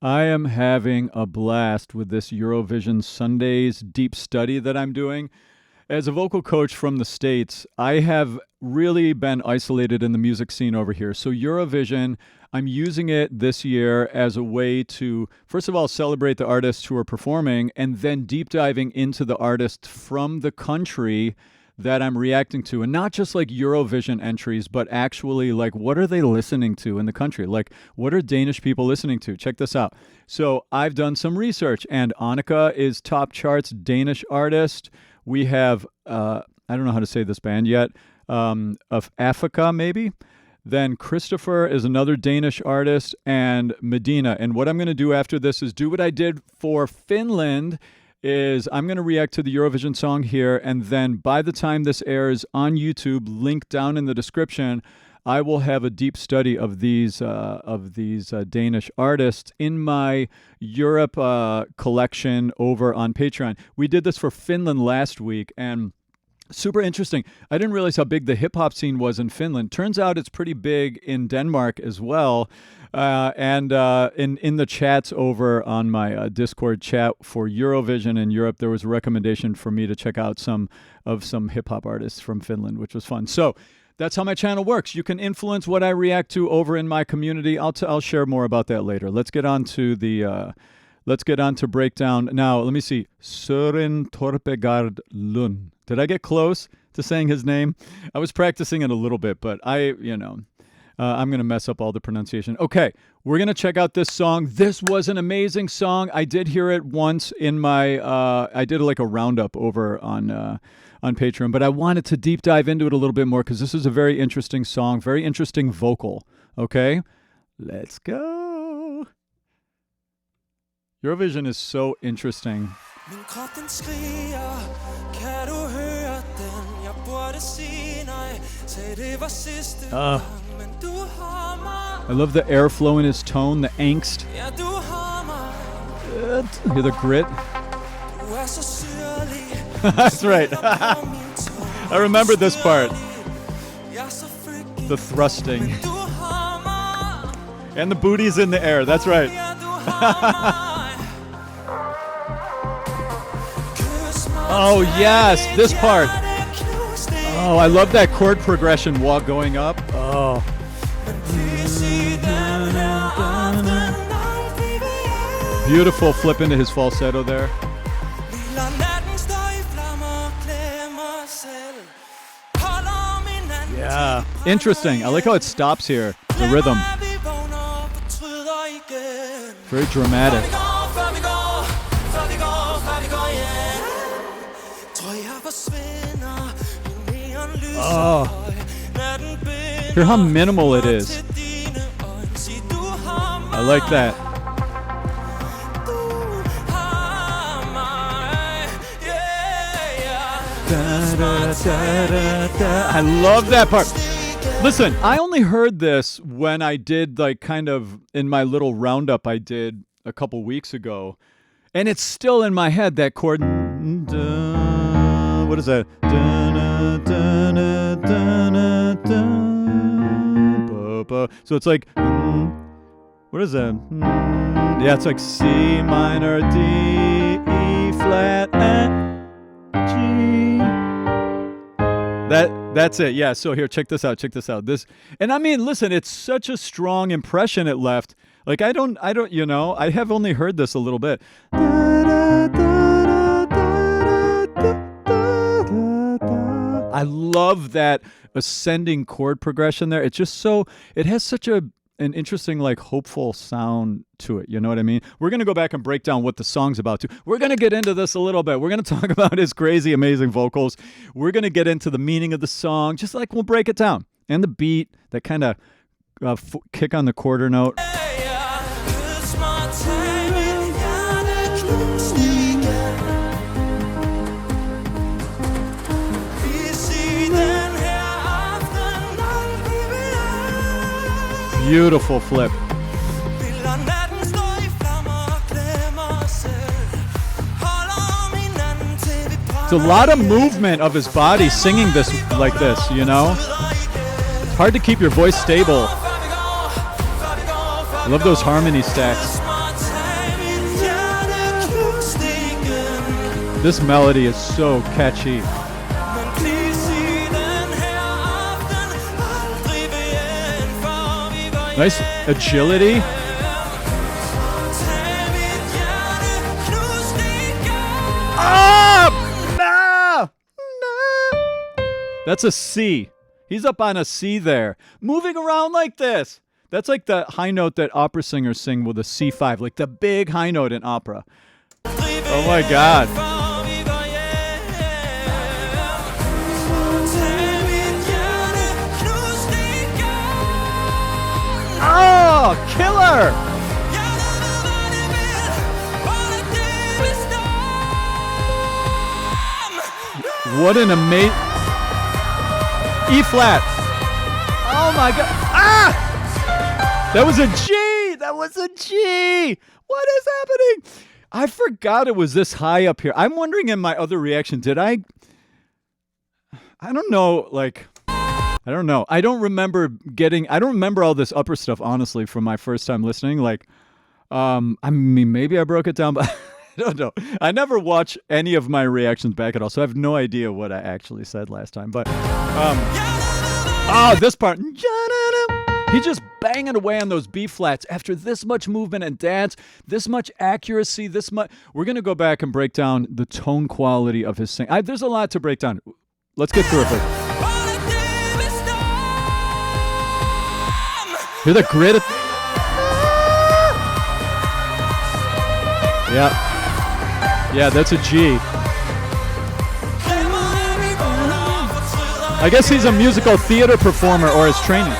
I am having a blast with this Eurovision Sundays deep study that I'm doing. As a vocal coach from the States, I have really been isolated in the music scene over here. So, Eurovision, I'm using it this year as a way to, first of all, celebrate the artists who are performing, and then deep diving into the artists from the country that I'm reacting to, and not just like Eurovision entries, but actually like what are they listening to in the country? Like what are Danish people listening to? Check this out. So I've done some research, and Annika is top charts Danish artist. We have I don't know how to say this band yet, of Africa maybe. Then Christopher is another Danish artist, and Medina. And what I'm going to do after this is do what I did for Finland. Is I'm going to react to the Eurovision song here, and then by the time this airs on YouTube, link down in the description, I will have a deep study of these Danish artists in my Europe collection over on Patreon. We did this for Finland last week, and super interesting. I didn't realize how big the hip-hop scene was in Finland. Turns out it's pretty big in Denmark as well. And in the chats over on my Discord chat for Eurovision in Europe, there was a recommendation for me to check out some hip-hop artists from Finland, which was fun. So that's how my channel works. You can influence what I react to over in my community. I'll share more about that later. Let's get on to breakdown. Now, let me see. Søren Torpegaard Lund. Did I get close to saying his name? I was practicing it a little bit, but I'm going to mess up all the pronunciation. Okay, we're going to check out this song. This was an amazing song. I did hear it once in my, I did like a roundup over on Patreon, but I wanted to deep dive into it a little bit more because this is a very interesting song, very interesting vocal. Okay, let's go. Eurovision is so interesting. Min krop den skriger, kan du høre den? Jeg burde sige nej, sagde det var sidste gang, men du har mig. I love the airflow in his tone, the angst. Ja, du har mig. Hear the grit. Du er så syrlig. That's right. I remember this part. The thrusting. And the booty's in the air, that's right. Oh, yes, this part. Oh, I love that chord progression while going up. Oh. Beautiful flip into his falsetto there. Yeah, interesting. I like how it stops here, the rhythm. Very dramatic. Oh, hear how minimal it is. I like that. I love that part. Listen, I only heard this when I did like kind of in my little roundup I did a couple weeks ago, and it's still in my head, that chord. What is that? So it's like, what is that? Yeah, it's like C minor, D, E flat, G. That's it. Yeah. So here, check this out. This, and I mean, listen, it's such a strong impression it left. Like I don't, I have only heard this a little bit. I love that ascending chord progression there. It's just so, it has such an interesting, like, hopeful sound to it. You know what I mean? We're going to go back and break down what the song's about, too. We're going to get into this a little bit. We're going to talk about his crazy, amazing vocals. We're going to get into the meaning of the song, just like we'll break it down. And the beat, that kind of kick on the quarter note. Beautiful flip. It's a lot of movement of his body singing this like this, you know? It's hard to keep your voice stable. I love those harmony stacks. This melody is so catchy. Men please i den her aften aldrig vil ende, for vi går hjem. Nice agility. Tag mit hjerte, knus det igen. Ah! Nah! Nah! That's a C. He's up on a C there. Moving around like this. That's like the high note that opera singers sing with a C5, like the big high note in opera. Oh my God. For vi går hjem. Tag mit hjerte, knus det igen. Oh, killer! Jeg ved, hvad det vil, holde det ved storm. What an amazing... E flat. Oh my God. Ah! That was a G! That was a G! What is happening? I forgot it was this high up here. I'm wondering in my other reaction, did I don't know, like... I don't know. I don't remember all this upper stuff, honestly, from my first time listening. Like, I mean, maybe I broke it down, but I don't know. I never watch any of my reactions back at all, so I have no idea what I actually said last time. But, this part. He's just banging away on those B flats after this much movement and dance, this much accuracy, this much. We're going to go back and break down the tone quality of his singing. There's a lot to break down. Let's get through it first. Hear the grit? Yeah, that's a G. I guess he's a musical theater performer or his training.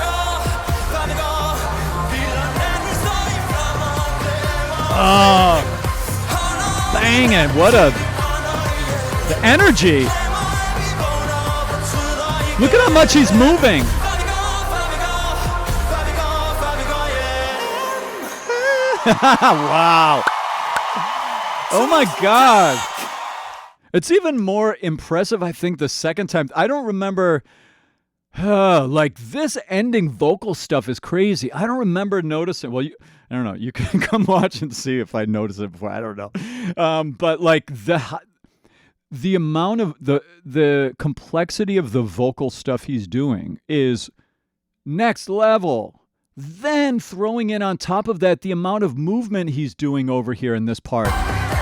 Oh, bang it. The energy. Look at how much he's moving. Wow. Oh my God. It's even more impressive, I think, the second time. I don't remember, like this ending vocal stuff is crazy. I don't remember noticing. Well, I don't know. You can come watch and see if I noticed it before. I don't know. But like the amount of the complexity of the vocal stuff he's doing is next level. Then throwing in on top of that the amount of movement he's doing over here in this part.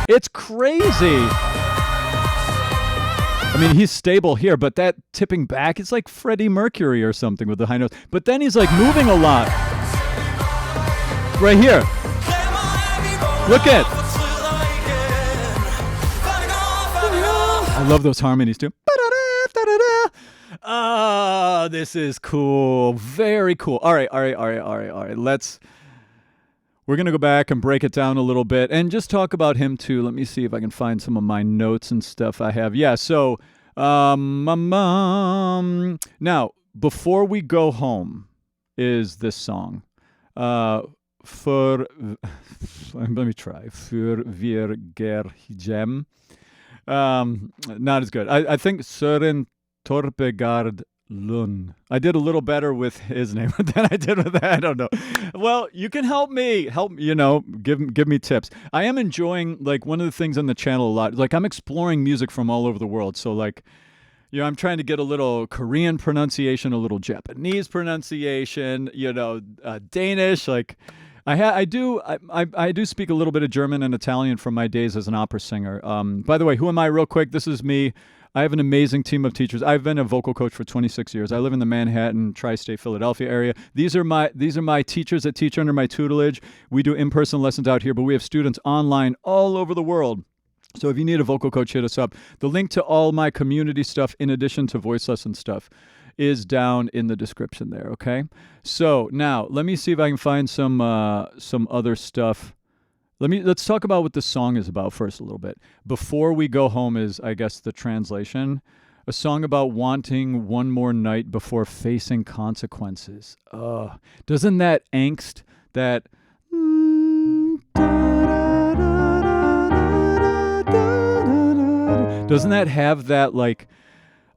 It's crazy. I mean, he's stable here, but that tipping back, it's like Freddie Mercury or something with the high notes. But then he's like moving a lot. Right here. Look at. I love those harmonies too. Ah, this is cool. Very cool. All right. We're going to go back and break it down a little bit and just talk about him too. Let me see if I can find some of my notes and stuff I have. Yeah, so now, before we go home is this song. Let me try. För wir går hjem. Not as good. I think Søren Torpegaard Lund. I did a little better with his name than I did with that. I don't know. Well, you can help me. Give me tips. I am enjoying, like, one of the things on the channel a lot. Like, I'm exploring music from all over the world. So, like, I'm trying to get a little Korean pronunciation, a little Japanese pronunciation, Danish. Like, I do speak a little bit of German and Italian from my days as an opera singer. By the way, who am I real quick? This is me. I have an amazing team of teachers. I've been a vocal coach for 26 years. I live in the Manhattan, tri-state Philadelphia area. These are my teachers that teach under my tutelage. We do in-person lessons out here, but we have students online all over the world. So if you need a vocal coach, hit us up. The link to all my community stuff, in addition to voice lesson stuff, is down in the description there, okay? So now, let me see if I can find some other stuff. Let's talk about what this song is about first a little bit. Before we go home is, I guess, the translation. A song about wanting one more night before facing consequences. Doesn't that angst, that... Doesn't that have that, like,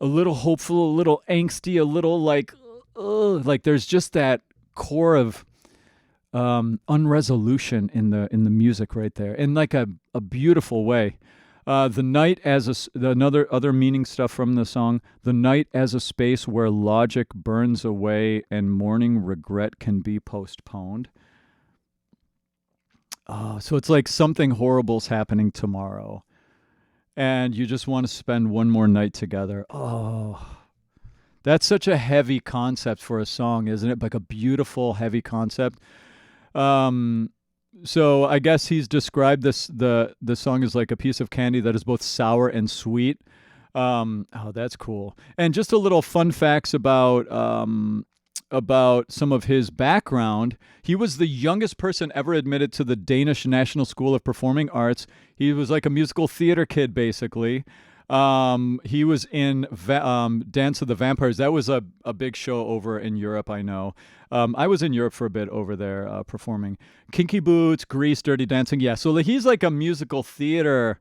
a little hopeful, a little angsty, a little, like there's just that core of... unresolution in the music right there, in like a beautiful way. The night as other meaning stuff from the song. The night as a space where logic burns away and morning regret can be postponed. So it's like something horrible's happening tomorrow, and you just want to spend one more night together. Oh, that's such a heavy concept for a song, isn't it? Like a beautiful, heavy concept. So I guess he's described the song as like a piece of candy that is both sour and sweet. That's cool. And just a little fun facts about some of his background. He was the youngest person ever admitted to the Danish National School of Performing Arts. He was like a musical theater kid, basically. He was in Dance of the Vampires. That was a big show over in Europe, I know. I was in Europe for a bit over there performing. Kinky Boots, Grease, Dirty Dancing. Yeah, so he's like a musical theater.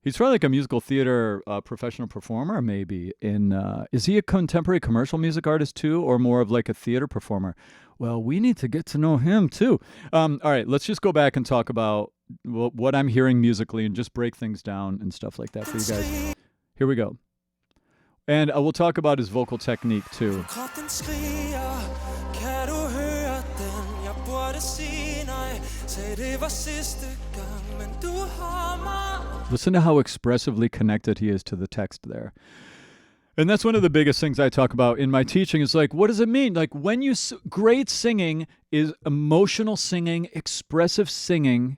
He's probably like a musical theater professional performer, maybe. Is he a contemporary commercial music artist too, or more of like a theater performer? Well, we need to get to know him too. All right, let's just go back and talk about what I'm hearing musically and just break things down and stuff like that for you guys. Here we go. And we'll talk about his vocal technique too. Listen to how expressively connected he is to the text there. And that's one of the biggest things I talk about in my teaching is like, what does it mean? Like when great singing is emotional singing, expressive singing,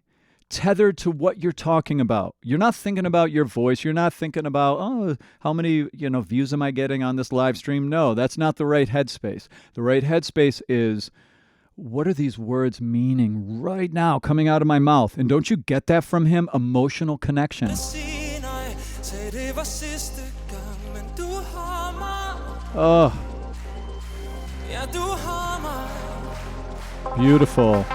tethered to what you're talking about. You're not thinking about your voice. You're not thinking about, how many, views am I getting on this live stream? No, that's not the right headspace. The right headspace is, what are these words meaning right now coming out of my mouth? And don't you get that from him? Emotional connection. Oh. Beautiful.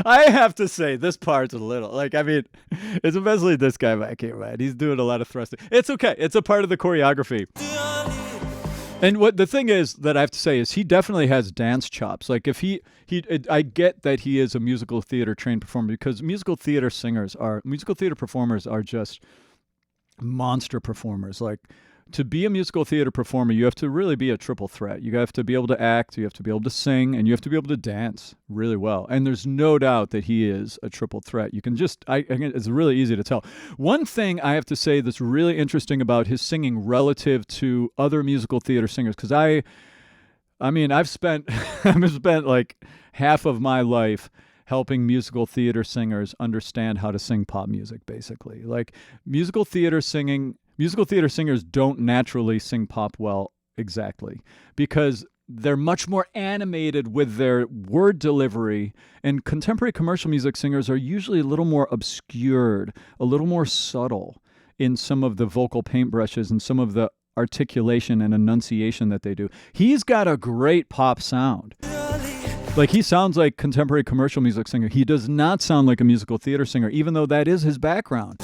I have to say, this part's a little, it's especially this guy back here, man. He's doing a lot of thrusting. It's okay. It's a part of the choreography. And what the thing is that I have to say is he definitely has dance chops. Like if I get that he is a musical theater trained performer because musical theater performers are just monster performers. Like to be a musical theater performer, you have to really be a triple threat. You have to be able to act, you have to be able to sing, and you have to be able to dance really well. And there's no doubt that he is a triple threat. You can it's really easy to tell. One thing I have to say that's really interesting about his singing relative to other musical theater singers, because I've spent like half of my life helping musical theater singers understand how to sing pop music, basically. Like musical theater singers don't naturally sing pop well exactly because they're much more animated with their word delivery, and contemporary commercial music singers are usually a little more obscured, a little more subtle in some of the vocal paintbrushes and some of the articulation and enunciation that they do. He's got a great pop sound. Like he sounds like contemporary commercial music singer. He does not sound like a musical theater singer, even though that is his background.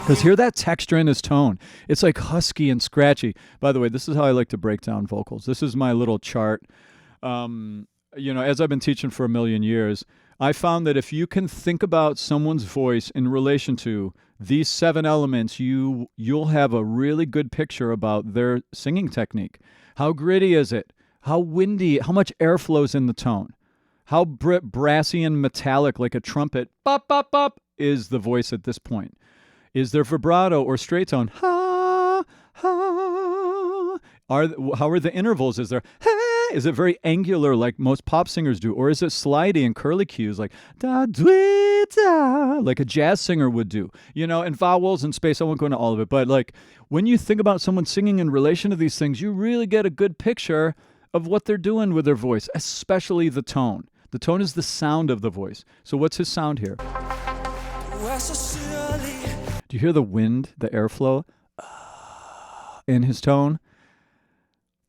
Because hear that texture in his tone. It's like husky and scratchy. By the way, this is how I like to break down vocals. This is my little chart. As I've been teaching for a million years, I found that if you can think about someone's voice in relation to these 7 elements, you'll have a really good picture about their singing technique. How gritty is it? How windy? How much air flows in the tone? How brassy and metallic, like a trumpet, bop, bop, bop, is the voice at this point? Is there vibrato or straight tone? Ha, ha. How are the intervals? Is there, hey? Is it very angular like most pop singers do? Or is it slidey and curly cues like da, dwee, da, like a jazz singer would do? And vowels and space, I won't go into all of it. But like when you think about someone singing in relation to these things, you really get a good picture of what they're doing with their voice, especially the tone. The tone is the sound of the voice. So what's his sound here? Do you hear the wind, the airflow in his tone?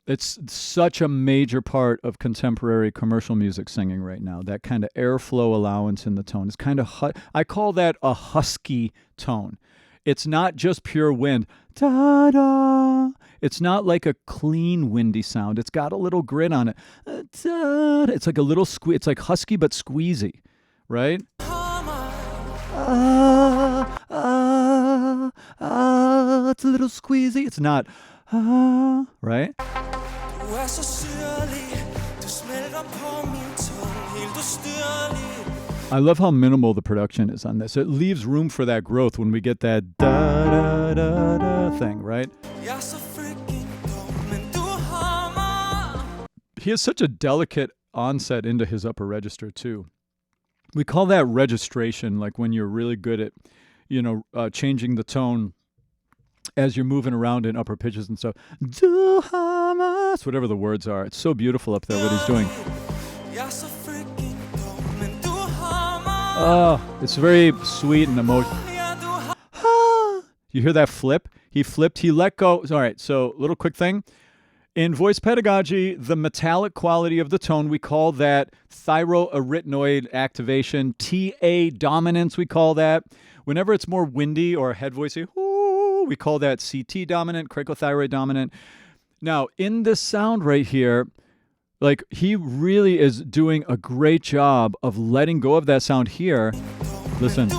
It's such a major part of contemporary commercial music singing right now, that kind of airflow allowance in the tone. It's kind of, I call that a husky tone. It's not just pure wind. Da-da. It's not like a clean, windy sound. It's got a little grit on it. da. It's like a little it's like husky but squeezy, right? It's a little squeezy. It's not, right? I love how minimal the production is on this. It leaves room for that growth when we get that da da da da thing, right? He has such a delicate onset into his upper register too. We call that registration, like when you're really good at, changing the tone as you're moving around in upper pitches and stuff. Whatever the words are. It's so beautiful up there what he's doing. Oh, it's very sweet and emotional. You hear that flip? He flipped, he let go. All right, so little quick thing. In voice pedagogy, the metallic quality of the tone, we call that thyroarytenoid activation, TA dominance, we call that. Whenever it's more windy or head voicey, we call that CT dominant, cricothyroid dominant. Now, in this sound right here, like he really is doing a great job of letting go of that sound here. Listen.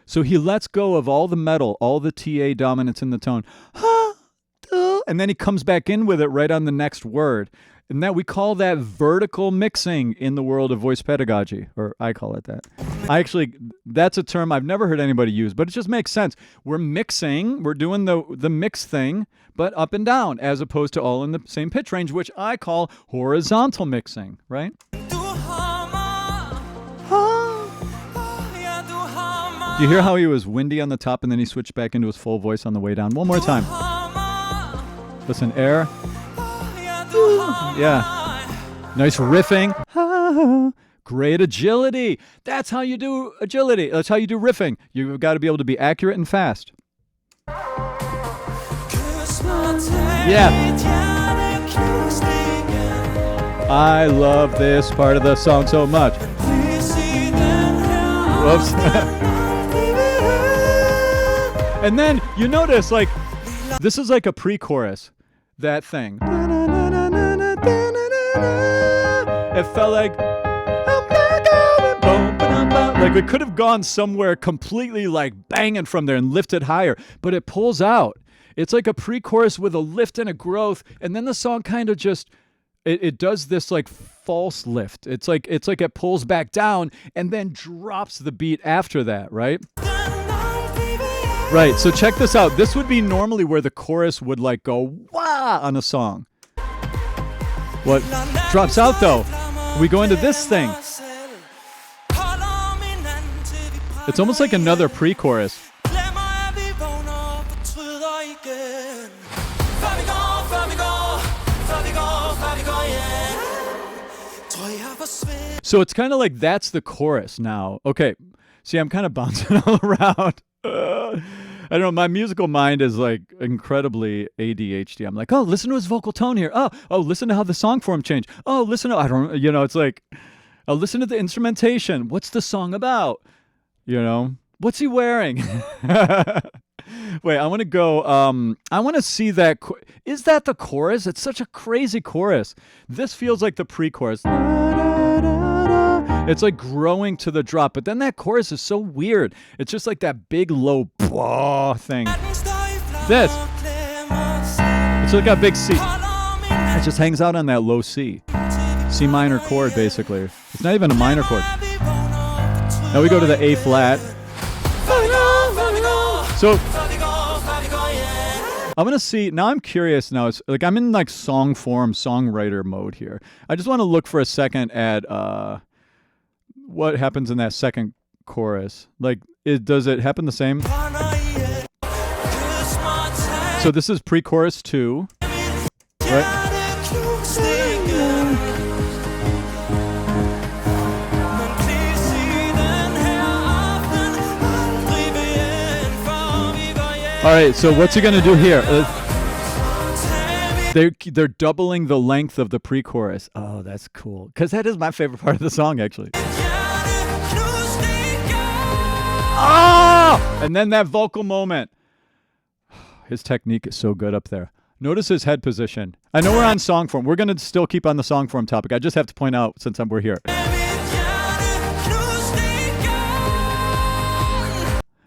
So he lets go of all the metal, all the TA dominance in the tone. And then he comes back in with it right on the next word. And that we call that vertical mixing in the world of voice pedagogy, or I call it that. That's a term I've never heard anybody use, but it just makes sense. We're mixing, we're doing the mix thing, but up and down, as opposed to all in the same pitch range, which I call horizontal mixing, right? Do you hear how he was windy on the top and then he switched back into his full voice on the way down? One more time. Listen, air. Yeah. Nice riffing. Great agility. That's how you do agility. That's how you do riffing. You've got to be able to be accurate and fast. Yeah. I love this part of the song so much. Whoops. And then you notice, like, this is like a pre-chorus. That thing. It felt like we could have gone somewhere completely like banging from there and lifted higher, but it pulls out. It's like a pre-chorus with a lift and a growth, and then the song kind of just it does this like false lift. It's like it pulls back down and then drops the beat after that, right? Right, so check this out. This would be normally where the chorus would like go wah on a song. What drops out though, we go into this thing. It's almost like another pre-chorus. So it's kind of like that's the chorus now. Okay, see, I'm kind of bouncing all around. I don't know, my musical mind is like incredibly ADHD. I'm like, oh, listen to his vocal tone here. Oh, listen to how the song form changed. Oh, listen to, it's like, oh, listen to the instrumentation. What's the song about? What's he wearing? Wait, I want to go, I want to see that. Is that the chorus? It's such a crazy chorus. This feels like the pre-chorus. It's like growing to the drop, but then that chorus is so weird. It's just like that big low thing. This. It's like a big C. It just hangs out on that low C. C minor chord, basically. It's not even a minor chord. Now we go to the A flat. So I'm going to see, now I'm curious now. It's like I'm in like song form, songwriter mode here. I just want to look for a second at what happens in that second chorus. Like, does it happen the same? So this is pre-chorus 2, right? All right, so what's he gonna do here? They're doubling the length of the pre-chorus. Oh, that's cool. Because that is my favorite part of the song, actually. Oh! And then that vocal moment. his technique is so good up there. Notice his head position. I know we're on song form. We're going to still keep on the song form topic. I just have to point out since we're here.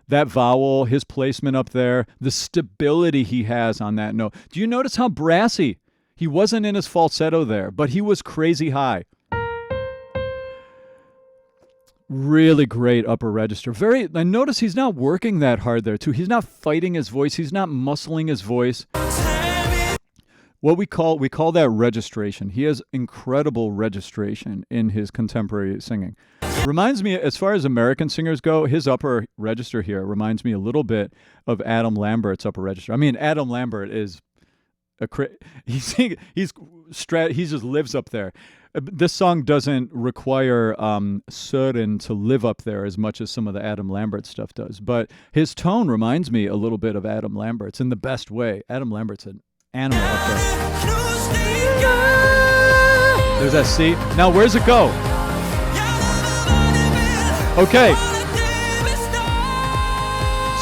That vowel, his placement up there, the stability he has on that note. Do you notice how brassy? He wasn't in his falsetto there, but he was crazy high. Really great upper register. I notice he's not working that hard there too. He's not fighting his voice. He's not muscling his voice. What we call that registration. He has incredible registration in his contemporary singing. Reminds me, as far as American singers go, his upper register here reminds me a little bit of Adam Lambert's upper register. I mean, Adam Lambert is he just lives up there. This song doesn't require Søren to live up there as much as some of the Adam Lambert stuff does, but his tone reminds me a little bit of Adam Lambert's in the best way. Adam Lambert's an animal up there. There's that C. Now, where's it go? Okay.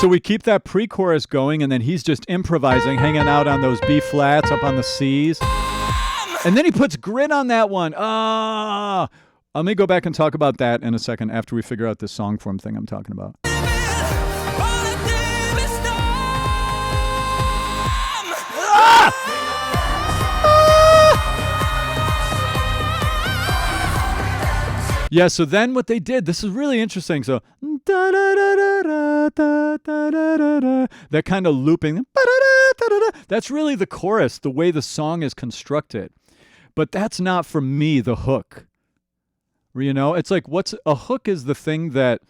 So we keep that pre-chorus going, and then he's just improvising, hanging out on those B flats up on the C's. And then he puts grit on that one. Let me go back and talk about that in a second after we figure out this song form thing I'm talking about. Yeah, so then what they did, this is really interesting. So, that kind of looping, that's really the chorus, the way the song is constructed. But that's not, for me, the hook. You know, it's like a hook is the thing that,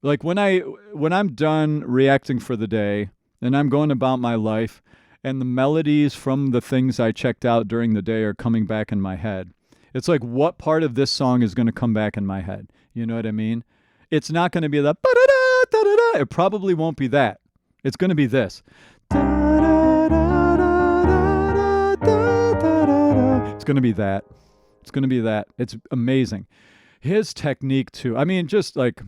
like when I'm done reacting for the day and I'm going about my life and the melodies from the things I checked out during the day are coming back in my head. It's like, what part of this song is going to come back in my head? You know what I mean? It's not going to be the ba-da-da-da-da-da. It probably won't be that. It's going to be this. It's going to be that. It's going to be that. It's amazing. His technique, too. I mean, just like,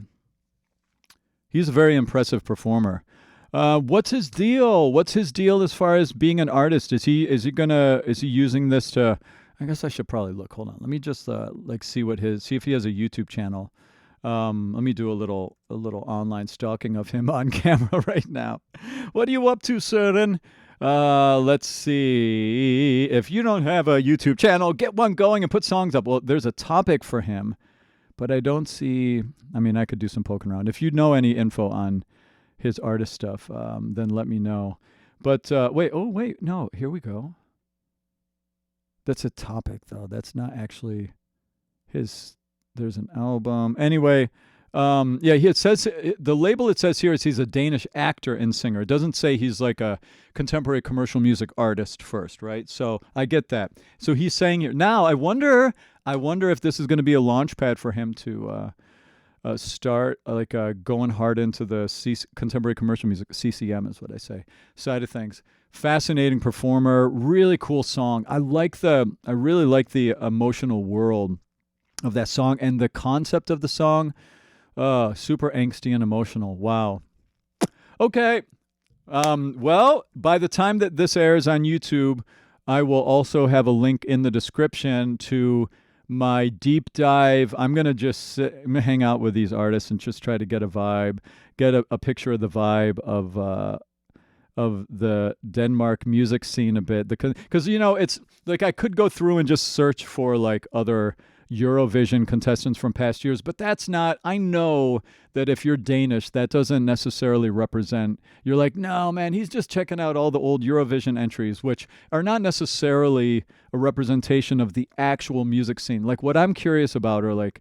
he's a very impressive performer. What's his deal? What's his deal as far as being an artist? Is he using this to... I guess I should probably look. Hold on. Let me just see if he has a YouTube channel. Let me do a little online stalking of him on camera right now. What are you up to, Søren? Let's see. If you don't have a YouTube channel, get one going and put songs up. Well, there's a topic for him, but I don't see. I mean, I could do some poking around. If you know any info on his artist stuff, then let me know. But wait. No, here we go. That's a topic, though. That's not actually his. There's an album. Anyway, it says the label it says here is he's a Danish actor and singer. It doesn't say he's like a contemporary commercial music artist first, right? So I get that. So he's saying here now. I wonder if this is going to be a launch pad for him to start going hard into the contemporary commercial music, CCM is what I say, side of things. Fascinating performer, really cool song. I really like the emotional world of that song and the concept of the song. Super angsty and emotional. Wow. Okay. Well, by the time that this airs on YouTube, I will also have a link in the description to my deep dive. I'm going to just hang out with these artists and just try to get a vibe, get a picture of the vibe of the Denmark music scene a bit. Because, you know, it's like I could go through and just search for like other Eurovision contestants from past years, but that's not, I know that if you're Danish, that doesn't necessarily represent, you're like, no, man, he's just checking out all the old Eurovision entries, which are not necessarily a representation of the actual music scene. Like what I'm curious about are like,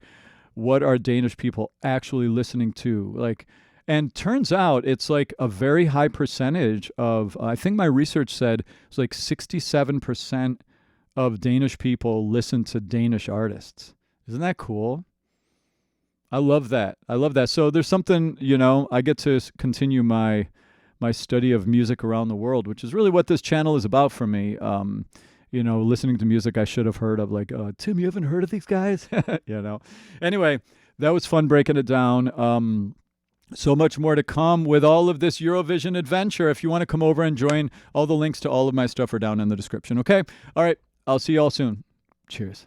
what are Danish people actually listening to? Like, and turns out it's like a very high percentage of, I think my research said it's like 67% of Danish people listen to Danish artists. Isn't that cool? I love that. So there's something, you know, I get to continue my study of music around the world, which is really what this channel is about for me. You know, listening to music I should have heard of, like, Tim, you haven't heard of these guys? You know. Anyway, that was fun breaking it down. So much more to come with all of this Eurovision adventure. If you want to come over and join, all the links to all of my stuff are down in the description. Okay? All right. I'll see you all soon. Cheers.